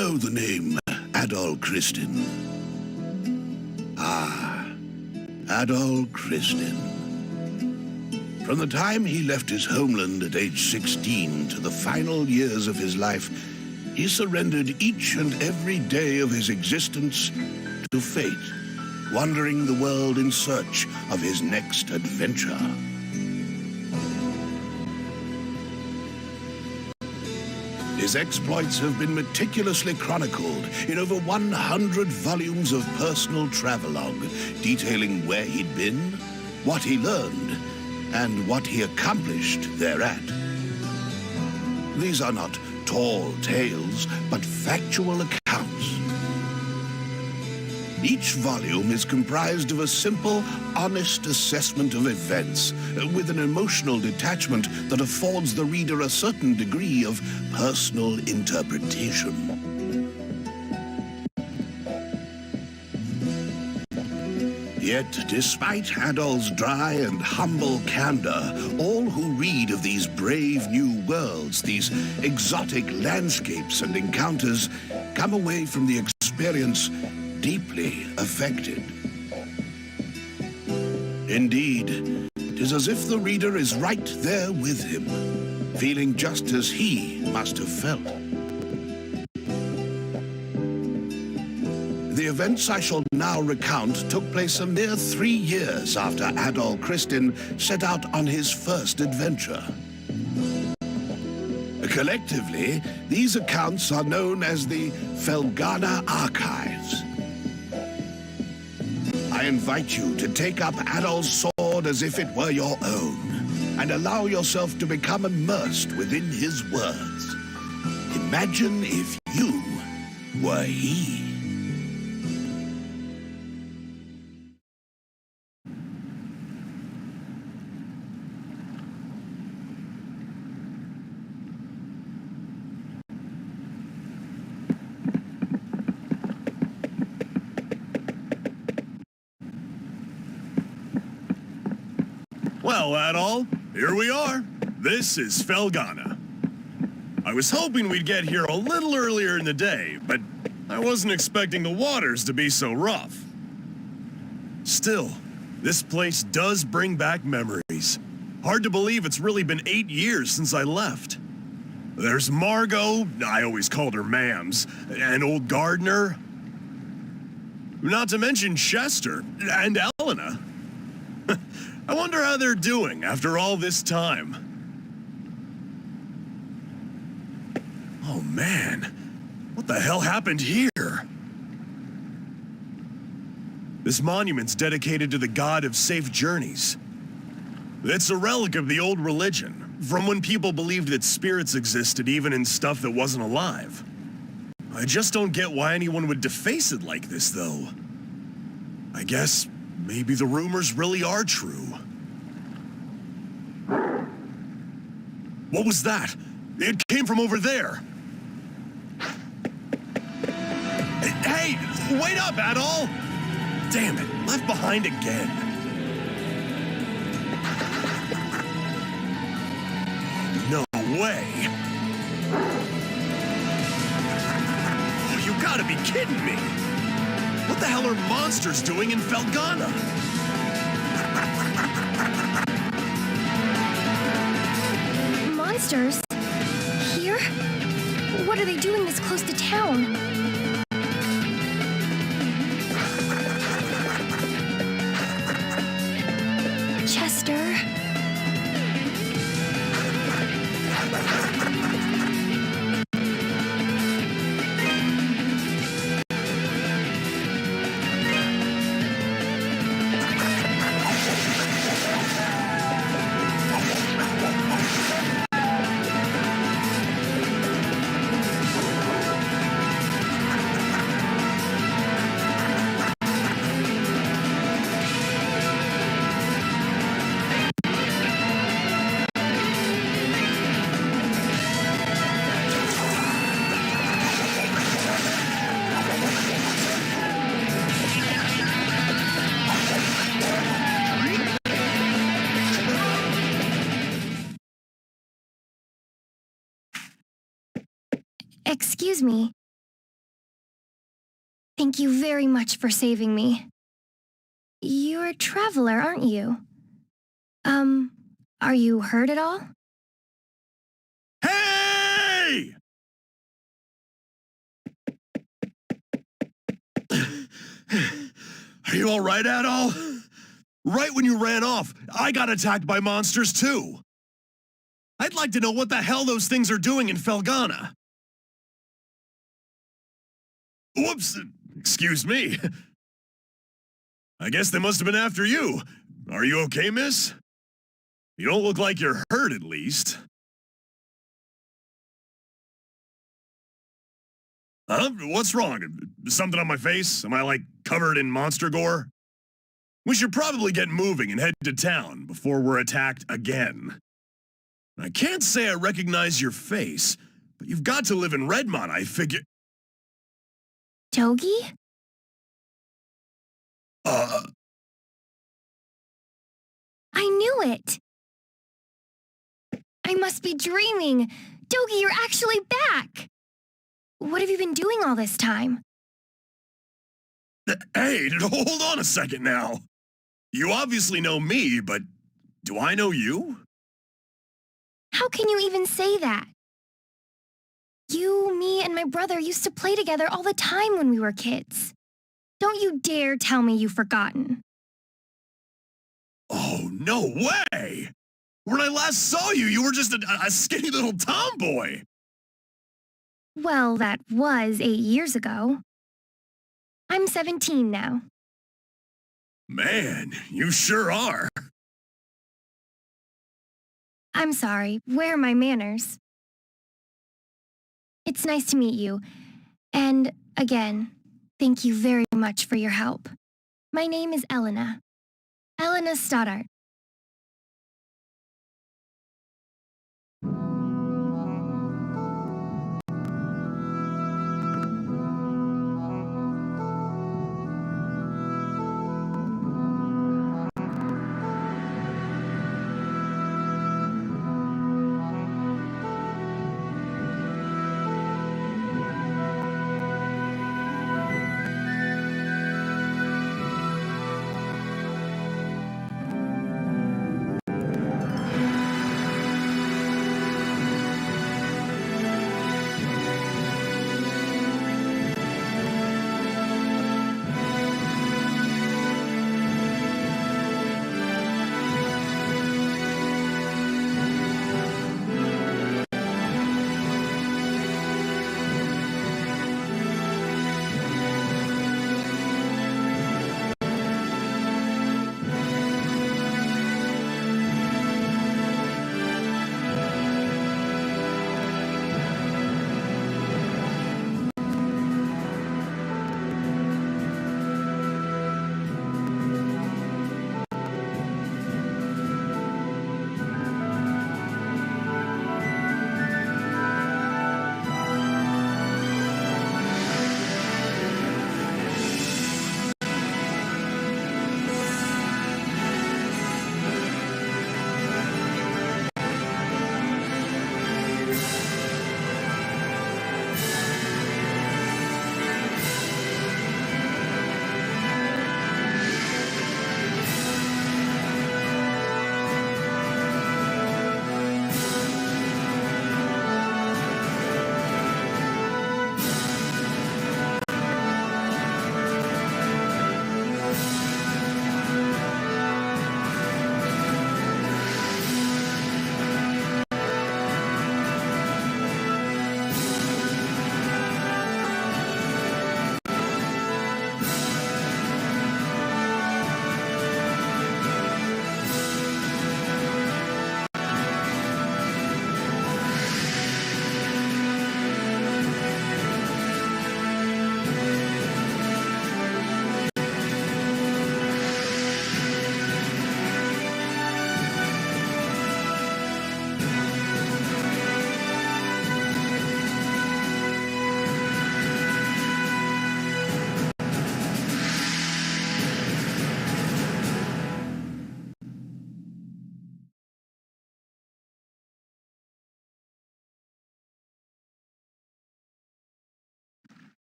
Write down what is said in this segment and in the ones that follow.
know the name Adol Christin? Ah, Adol Christin. From the time he left his homeland at age 16 to the final years of his life, he surrendered each and every day of his existence to fate, wandering the world in search of his next adventure. His exploits have been meticulously chronicled in over 100 volumes of personal travelogue, detailing where he'd been, what he learned, and what he accomplished thereat. These are not tall tales, but factual accounts. Each volume is comprised of a simple, honest assessment of events, with an emotional detachment that affords the reader a certain degree of personal interpretation. Yet, despite Adol's dry and humble candor, all who read of these brave new worlds, these exotic landscapes and encounters, come away from the experience deeply affected. Indeed, it is as if the reader is right there with him, feeling just as he must have felt. The events I shall now recount took place a mere 3 years after Adol Christin set out on his first adventure. Collectively, these accounts are known as the Felghana Archives. I invite you to take up Adol's sword as if it were your own, and allow yourself to become immersed within his words. Imagine if you were he. Well, Adol, here we are. This is Felghana. I was hoping we'd get here a little earlier in the day, but I wasn't expecting the waters to be so rough. Still, this place does bring back memories. Hard to believe it's really been 8 years since I left. There's Margot, I always called her Mams, and old Gardner. Not to mention Chester and Elena. I wonder how they're doing after all this time. Oh man, what the hell happened here? This monument's dedicated to the god of safe journeys. It's a relic of the old religion, from when people believed that spirits existed even in stuff that wasn't alive. I just don't get why anyone would deface it like this, though. I guess maybe the rumors really are true. What was that? It came from over there. Hey, wait up, Adol! Damn it, left behind again. No way. Oh, you gotta be kidding me. What the hell are monsters doing in Felghana? Monsters? Here? What are they doing this close to town? Chester? Excuse me, Thank you very much for saving me. You're a traveler, aren't you? Are you hurt at all? Hey! Are you all right, Adol? Right when you ran off, I got attacked by monsters too. I'd like to know what the hell those things are doing in Felghana. Whoops, excuse me. I guess they must have been after you. Are you okay, miss? You don't look like you're hurt, at least. Huh? What's wrong? Something on my face? Am I, like, covered in monster gore? We should probably get moving and head to town before we're attacked again. I can't say I recognize your face, but you've got to live in Redmont, I figure. Dogi? I knew it! I must be dreaming! Dogi, you're actually back! What have you been doing all this time? Hey, hold on a second now. You obviously know me, but do I know you? How can you even say that? You, me, and my brother used to play together all the time when we were kids. Don't you dare tell me you've forgotten. Oh, no way! When I last saw you, you were just a skinny little tomboy. Well, that was 8 years ago. I'm 17 now. Man, you sure are. I'm sorry, where are my manners? It's nice to meet you. And, again, thank you very much for your help. My name is Elena. Elena Stoddart.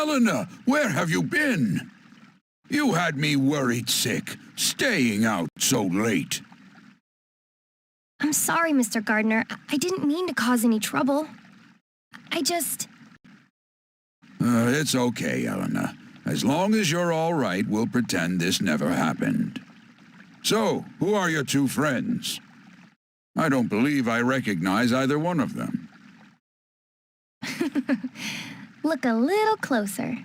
Elena, where have you been? You had me worried sick, staying out so late. I'm sorry, Mr. Gardner. I didn't mean to cause any trouble. I just... It's okay, Elena. As long as you're all right, we'll pretend this never happened. So, who are your two friends? I don't believe I recognize either one of them. Look a little closer.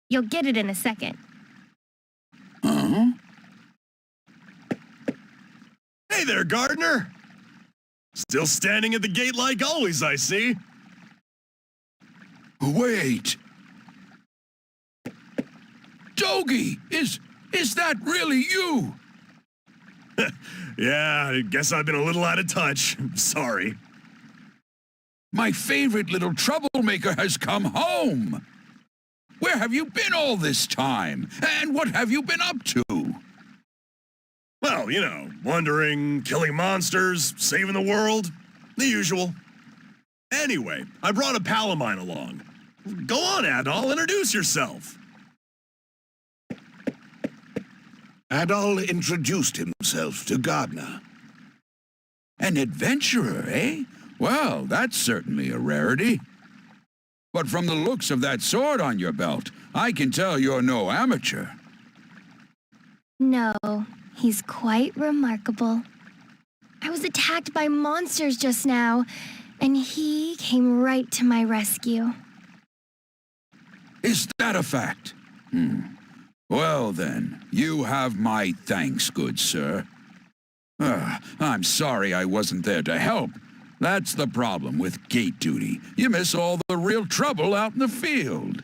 You'll get it in a second. Huh? Hey there, Gardner! Still standing at the gate like always, I see. Wait! Dogi! Is that really you? Yeah, I guess I've been a little out of touch. Sorry. My favorite little troublemaker has come home! Where have you been all this time? And what have you been up to? Well, you know, wandering, killing monsters, saving the world. The usual. Anyway, I brought a pal of mine along. Go on, Adol, introduce yourself. Adol introduced himself to Gardner. An adventurer, eh? Well, that's certainly a rarity. But from the looks of that sword on your belt, I can tell you're no amateur. No, he's quite remarkable. I was attacked by monsters just now, and he came right to my rescue. Is that a fact? Well then, you have my thanks, good sir. I'm sorry I wasn't there to help. That's the problem with gate duty. You miss all the real trouble out in the field.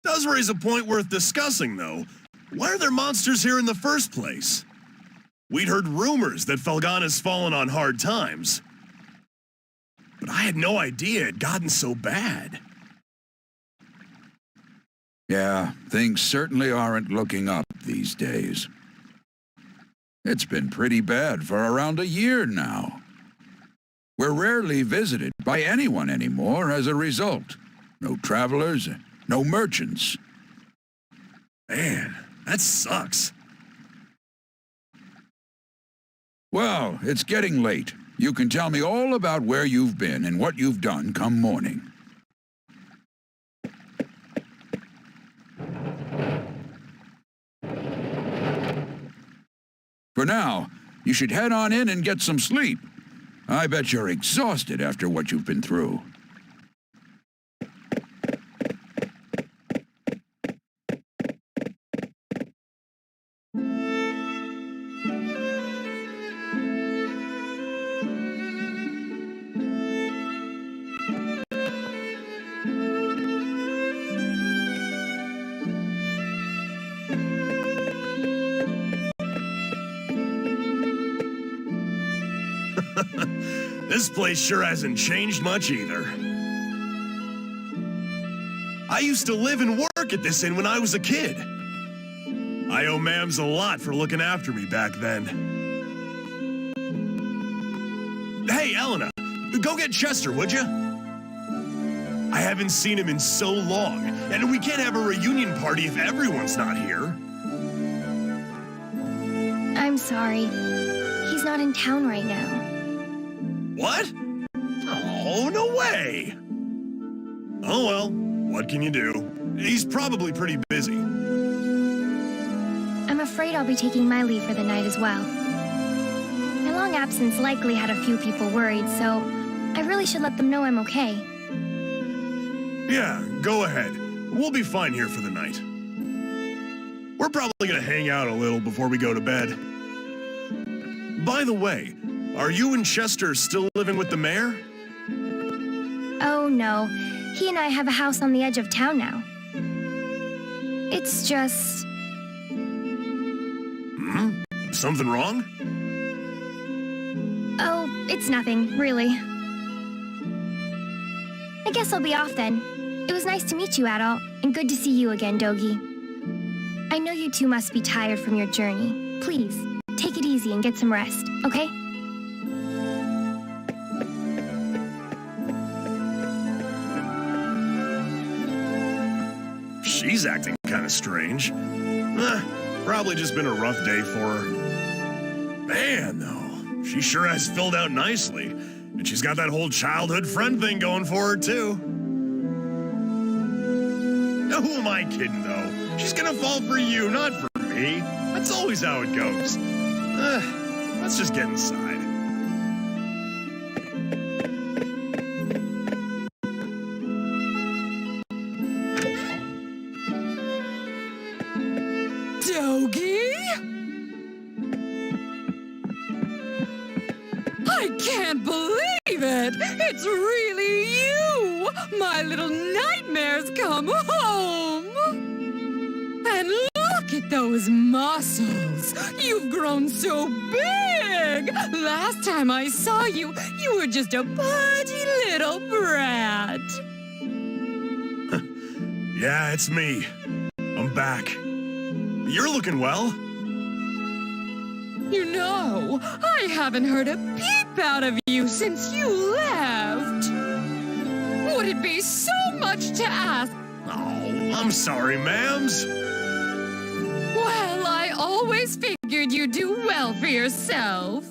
Does raise a point worth discussing, though. Why are there monsters here in the first place? We'd heard rumors that Felghana's fallen on hard times. But I had no idea it had gotten so bad. Yeah, things certainly aren't looking up these days. It's been pretty bad for around a year now. We're rarely visited by anyone anymore as a result. No travelers, no merchants. Man, that sucks. Well, it's getting late. You can tell me all about where you've been and what you've done come morning. For now, you should head on in and get some sleep. I bet you're exhausted after what you've been through. This place sure hasn't changed much either. I used to live and work at this inn when I was a kid. I owe Mams a lot for looking after me back then. Hey, Elena, go get Chester, would you? I haven't seen him in so long, and we can't have a reunion party if everyone's not here. I'm sorry. He's not in town right now. What? Oh, no way! Oh well, what can you do? He's probably pretty busy. I'm afraid I'll be taking my leave for the night as well. My long absence likely had a few people worried, so I really should let them know I'm okay. Yeah, go ahead. We'll be fine here for the night. We're probably gonna hang out a little before we go to bed. By the way, are you and Chester still living with the mayor? Oh no, he and I have a house on the edge of town now. It's just... Something wrong? Oh, it's nothing, really. I guess I'll be off then. It was nice to meet you, Adol, and good to see you again, Dogi. I know you two must be tired from your journey. Please, take it easy and get some rest, okay? she's acting kind of strange. Probably just been a rough day for her. Man, though, she sure has filled out nicely. And she's got that whole childhood friend thing going for her, too. Now, who am I kidding, though? She's gonna fall for you, not for me. That's always how it goes. Let's just get inside. Dogi? I can't believe it! It's really you! My little nightmare's come home! And look at those muscles! You've grown so big! Last time I saw you, you were just a pudgy little brat. Yeah, it's me. I'm back. You're looking well. You know, I haven't heard a peep out of you since you left. Would it be so much to ask? Oh, I'm sorry, ma'ams. Well, I always figured you'd do well for yourself.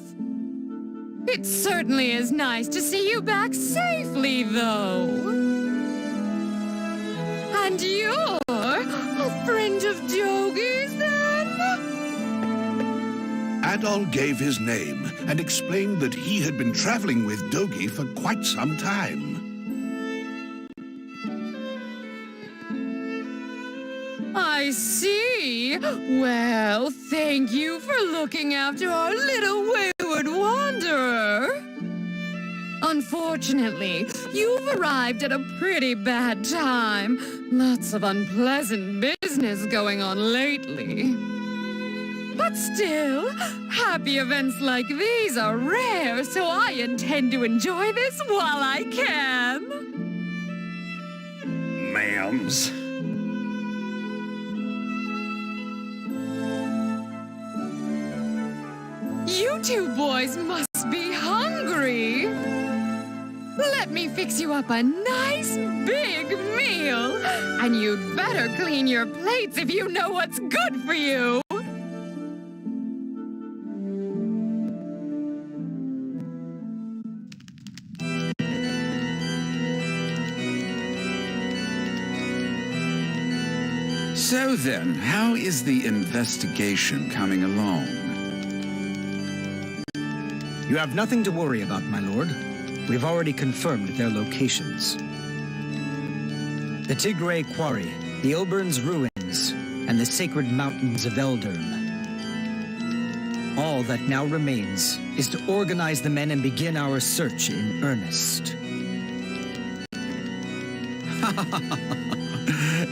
It certainly is nice to see you back safely, though. And you're a friend of Dogi's, then? Adol gave his name and explained that he had been traveling with Dogi for quite some time. I see. Well, thank you for looking after our little wayward wanderer. Unfortunately, you've arrived at a pretty bad time. Lots of unpleasant business going on lately. But still, happy events like these are rare, so I intend to enjoy this while I can. Ma'ams. You two boys must be hungry. Let me fix you up a nice big meal. And you'd better clean your plates if you know what's good for you. So then, how is the investigation coming along? You have nothing to worry about, my lord. We've already confirmed their locations. The Tigray Quarry, the Ilburn's ruins, and the sacred mountains of Eldern. All that now remains is to organize the men and begin our search in earnest.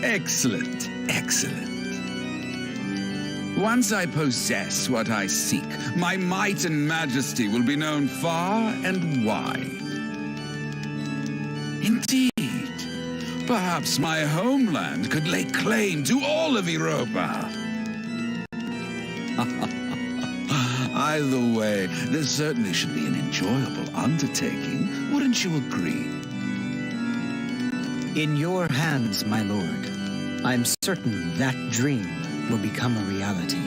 Excellent, excellent. Once I possess what I seek, my might and majesty will be known far and wide. Indeed, perhaps my homeland could lay claim to all of Europa. Either way, this certainly should be an enjoyable undertaking. Wouldn't you agree? In your hands, my lord. I'm certain that dream will become a reality.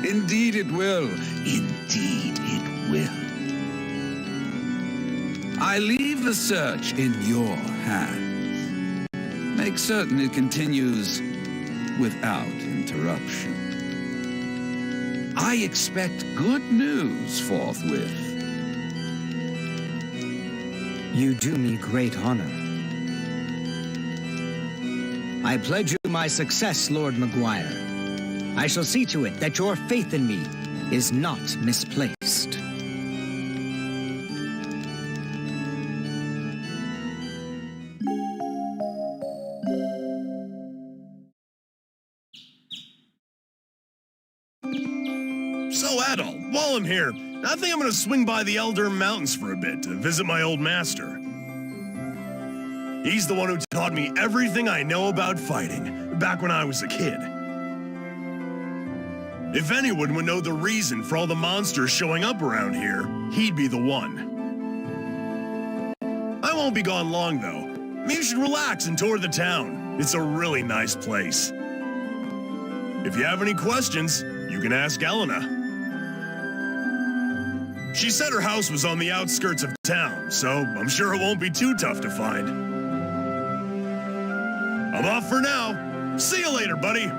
Indeed it will. Indeed it will. I leave the search in your hands. Make certain it continues without interruption. I expect good news forthwith. You do me great honor. I pledge you my success, Lord Maguire. I shall see to it that your faith in me is not misplaced. So, Adol, while I'm here, I think I'm gonna swing by the Elder Mountains for a bit to visit my old master. He's the one who taught me everything I know about fighting, back when I was a kid. If anyone would know the reason for all the monsters showing up around here, he'd be the one. I won't be gone long, though. Maybe you should relax and tour the town. It's a really nice place. If you have any questions, you can ask Elena. She said her house was on the outskirts of town, so I'm sure it won't be too tough to find. I'm off for now. See you later, buddy.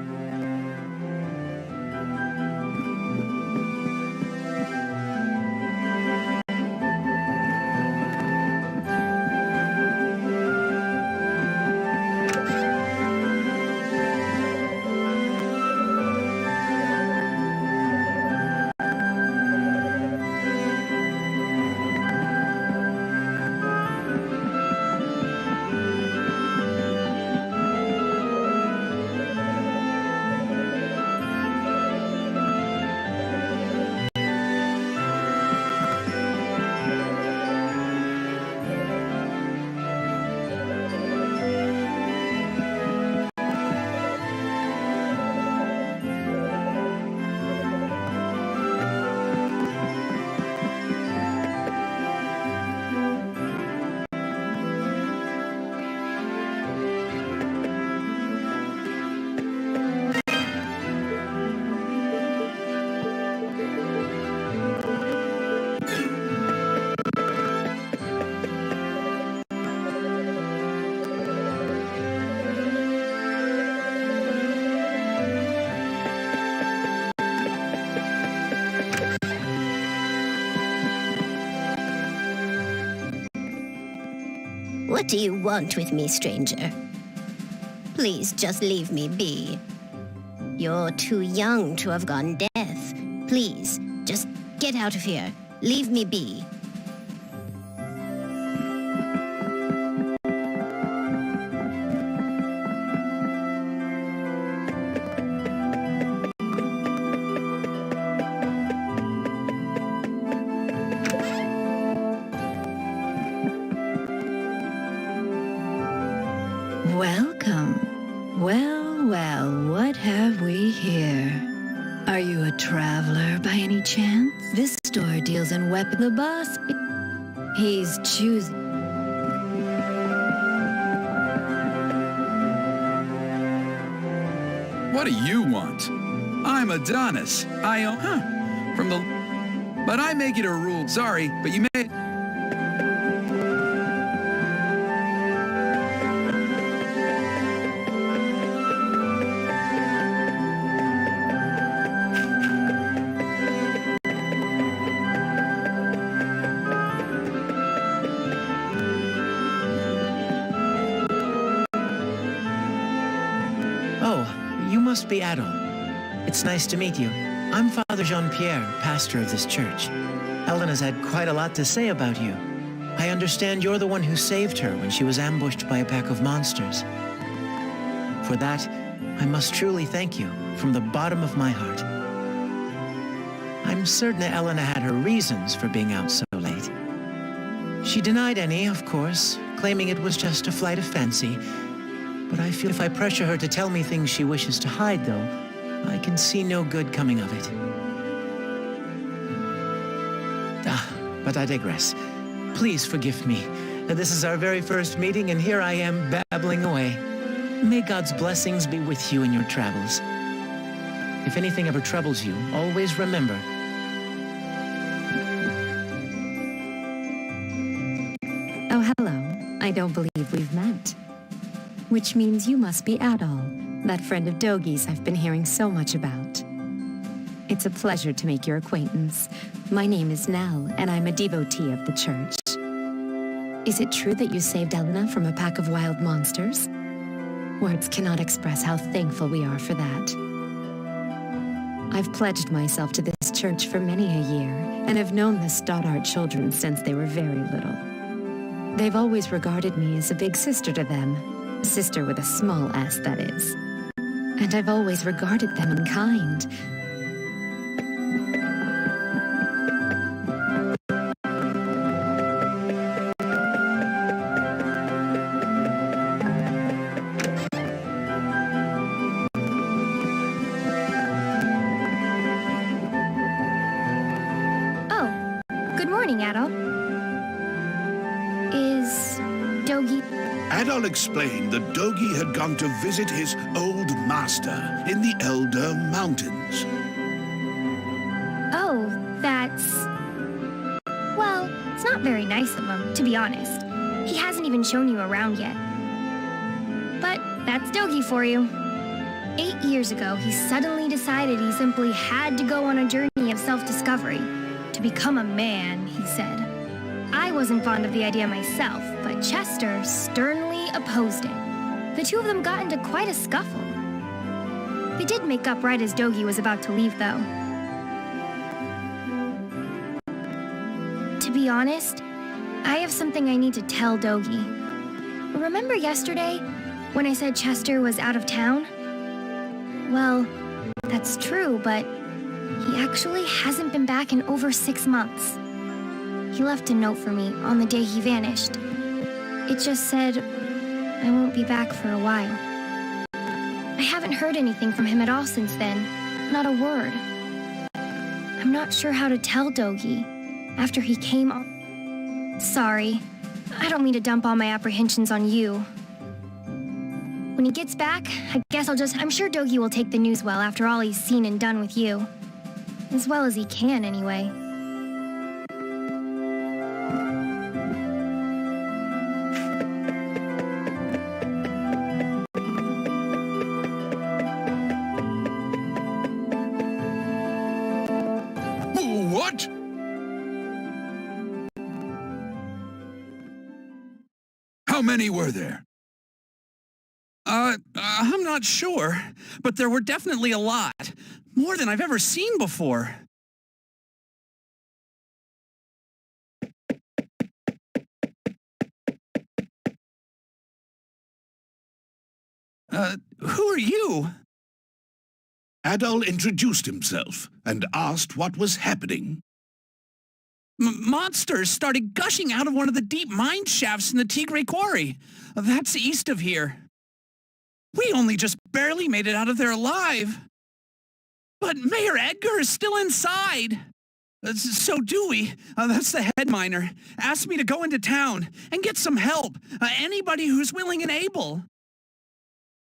What do you want with me, stranger? Please just leave me be. You're too young to have gone deaf. Please, just get out of here. Leave me be. Welcome. Well, well, what have we here? Are you a traveler by any chance? This store deals in weapons. The boss, he's choosing. What do you want? I'm Adonis. I own, from the... But I make it a rule. Sorry, but you may... You must be Adol. It's nice to meet you. I'm Father Jean-Pierre, pastor of this church. Elena's had quite a lot to say about you. I understand you're the one who saved her when she was ambushed by a pack of monsters. For that, I must truly thank you from the bottom of my heart. I'm certain Elena had her reasons for being out so late. She denied any, of course, claiming it was just a flight of fancy. But I feel if I pressure her to tell me things she wishes to hide, though, I can see no good coming of it. But I digress. Please forgive me. This is our very first meeting, and here I am babbling away. May God's blessings be with you in your travels. If anything ever troubles you, always remember. Oh, hello. I don't believe we've met. Which means you must be Adol, that friend of Dogi's I've been hearing so much about. It's a pleasure to make your acquaintance. My name is Nell, and I'm a devotee of the church. Is it true that you saved Elena from a pack of wild monsters? Words cannot express how thankful we are for that. I've pledged myself to this church for many a year, and have known the Stoddart children since they were very little. They've always regarded me as a big sister to them. Sister with a small s, that is. And I've always regarded them in kind. Oh, good morning, Adol. Is Dogi... Adol explained that Dogi had gone to visit his old master in the Elder Mountains. Oh, that's... Well, it's not very nice of him, to be honest. He hasn't even shown you around yet. But that's Dogi for you. 8 years ago, he suddenly decided he simply had to go on a journey of self-discovery. To become a man, he said. I wasn't fond of the idea myself, but Chester sternly opposed it. The two of them got into quite a scuffle. They did make up right as Dogi was about to leave, though. To be honest, I have something I need to tell Dogi. Remember yesterday when I said Chester was out of town? Well, that's true, but he actually hasn't been back in over 6 months. He left a note for me on the day he vanished. It just said, I won't be back for a while. I haven't heard anything from him at all since then. Not a word. I'm not sure how to tell Dogi after he came on. Sorry, I don't mean to dump all my apprehensions on you. When he gets back, I guess I'm sure Dogi will take the news well after all he's seen and done with you. As well as he can, anyway. What? How many were there? I'm not sure, but there were definitely a lot. More than I've ever seen before. Who are you? Adol introduced himself and asked what was happening. Monsters started gushing out of one of the deep mine shafts in the Tigray Quarry. That's east of here. We only just barely made it out of there alive. But Mayor Edgar is still inside. So Dewey, that's the head miner, asked me to go into town and get some help. Anybody who's willing and able.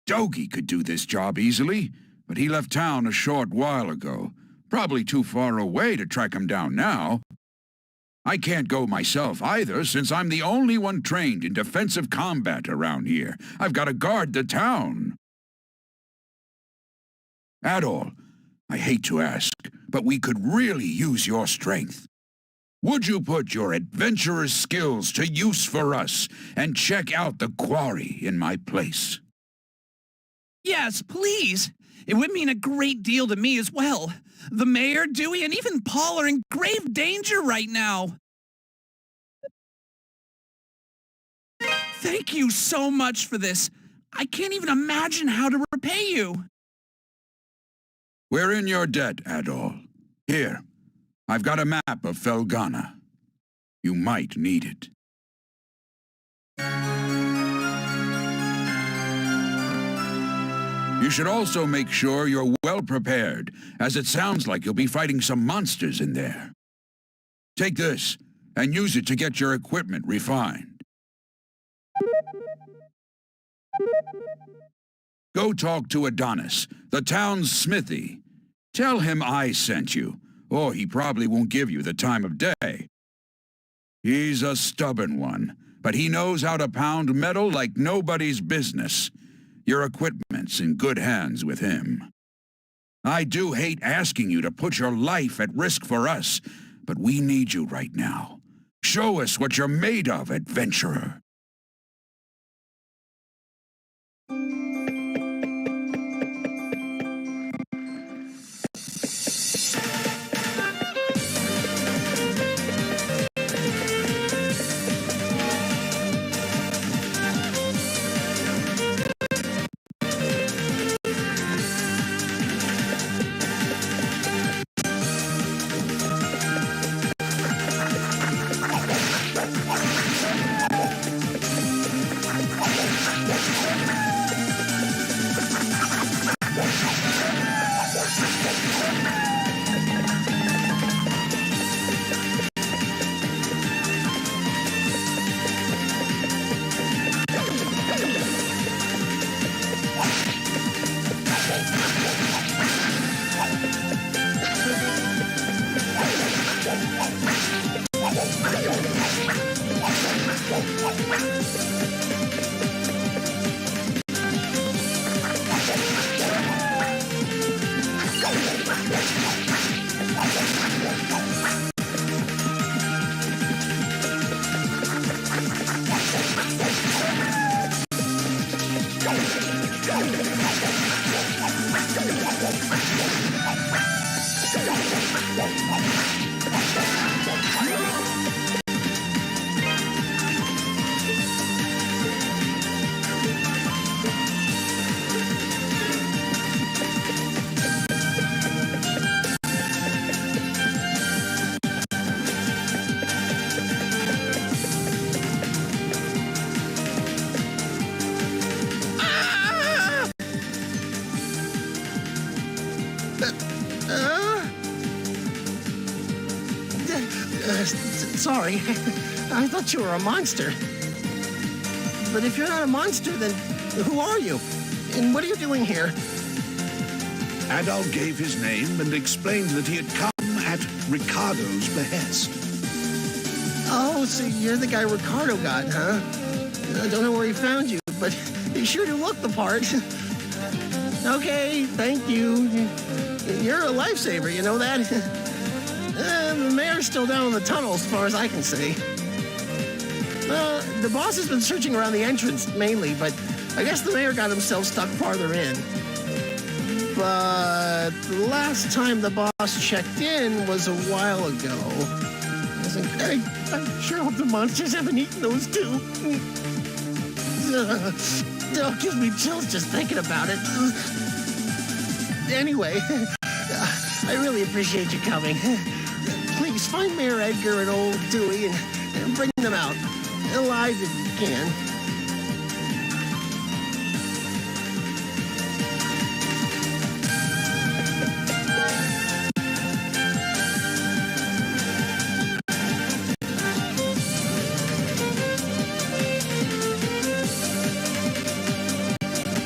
Dogi could do this job easily, but he left town a short while ago. Probably too far away to track him down now. I can't go myself either, since I'm the only one trained in defensive combat around here. I've got to guard the town. Adol, I hate to ask, but we could really use your strength. Would you put your adventurer's skills to use for us and check out the quarry in my place? Yes, please. It would mean a great deal to me as well. The mayor, Dewey, and even Paul are in grave danger right now. Thank you so much for this. I can't even imagine how to repay you. We're in your debt, Adol. Here, I've got a map of Felghana. You might need it. You should also make sure you're well prepared, as it sounds like you'll be fighting some monsters in there. Take this, and use it to get your equipment refined. Go talk to Adonis, the town's smithy. Tell him I sent you, or he probably won't give you the time of day. He's a stubborn one, but he knows how to pound metal like nobody's business. Your equipment's in good hands with him. I do hate asking you to put your life at risk for us, but we need you right now. Show us what you're made of, adventurer. Sorry, I thought you were a monster. But if you're not a monster, then who are you? And what are you doing here? Adol gave his name and explained that he had come at Ricardo's behest. Oh, so you're the guy Ricardo got, huh? I don't know where he found you, but you sure do look the part. Okay, thank you. You're a lifesaver, you know that? The mayor's still down in the tunnel as far as I can see. The boss has been searching around the entrance mainly, but I guess the mayor got himself stuck farther in. But the last time the boss checked in was a while ago. I sure hope the monsters haven't eaten those too. It gives me chills just thinking about it. Anyway, I really appreciate you coming. Please find Mayor Edgar and old Dewey and bring them out. Alive if you can.